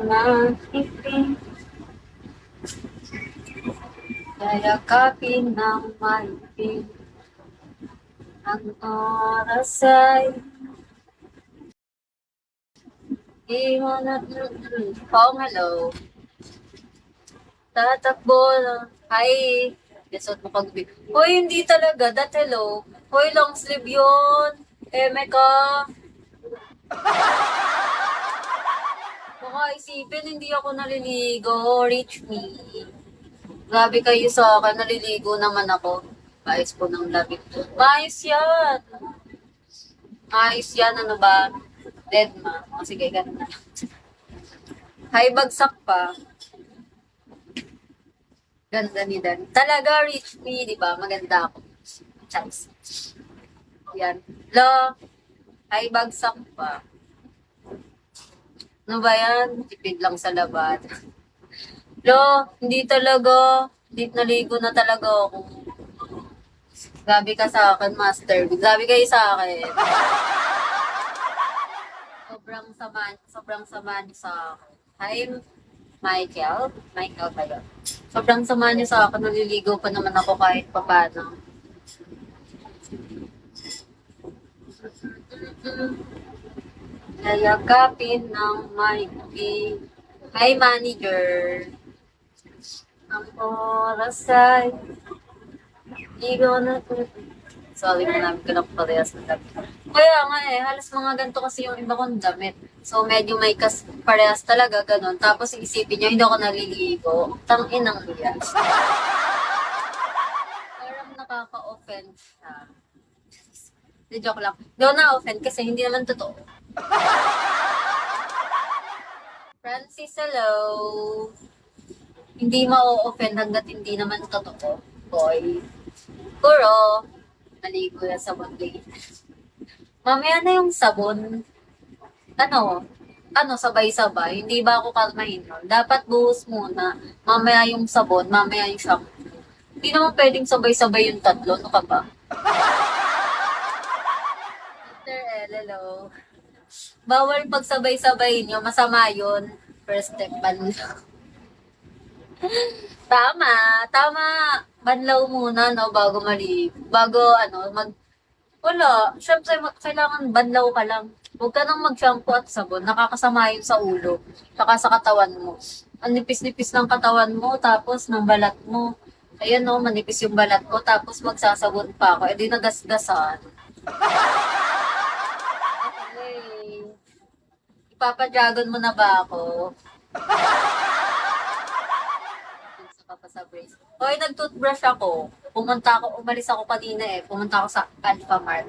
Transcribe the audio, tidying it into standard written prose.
nakipin, yayakapin ng maipin, ang oras ay di mo na... Pong, hello. Tatakbo lang. Hi. Desot mo pag... Hoy, hindi talaga. That hello. Hoy, long sleeve yun. Eme ka. Baka isipin, hindi ako naliligo. Reach me. Grabe kayo sa akin. Naliligo naman ako. Ayos po ng labit. Maayos yan. Maayos yan. Ano ba? Dead ma. O sige, ganun na. Hay, bagsak pa. Ganda ni Dan. Talaga, reach me, di ba? Maganda ako. Chance. Yan. Lo, ay bagsak pa. Ano ba yan? Tipid lang sa labat. Lo, hindi talaga. Hindi naligo na talaga ako. Grabe ka sa akin, master. Grabe kayo sa akin. Sobrang sama niyo sa akin. Hi, Michael. Michael ba yun? Sobrang sama niyo sa akin. Naliligo pa naman ako kahit papano. Yayakapin ng maigi. Hi, manager. Ang oras ay hindi ko na... Sorry, marami ko lang parehas na damit. Kaya nga halos mga ganito kasi yung iba kong damit. So, medyo may parehas talaga, ganun. Tapos, isipin nyo, hindi ako naliligo. Tang-inang yan. Parang nakaka-offend siya. Hindi, joke lang. Hindi ako na-offend kasi hindi naman totoo. Francis, hello. Hindi ma-offend hanggat hindi naman totoo. Boy. Kuro. Naligo na sa bagay. Mamaya na yung sabon. Ano, sabay-sabay. Hindi ba ako kalmahin nun? Dapat buhos muna. Mamaya yung sabon, mamaya yung shampoo. Hindi naman pwedeng sabay-sabay yung tatlo. Ano ka ba? Mr. L, hello. Bawal pag sabay-sabay nyo. Masama yun. First step, banlaw. Tama. Banlaw muna, no? Bago bago, wala. Siyempre, kailangan banlaw ka lang. Huwag ka nang mag-shampoo at sabon. Nakakasama yun sa ulo. Saka sa katawan mo. Ang nipis-nipis ng katawan mo, tapos ng balat mo. Ayan no, manipis yung balat ko, tapos magsasabon pa ako. Eh di nagasgasan. Okay. Ipapa-dragon mo na ba ako? Sa papasa brace. Hoy, nag-toothbrush ako. Umalis ako kanina eh. Pumunta ako sa Alphamart.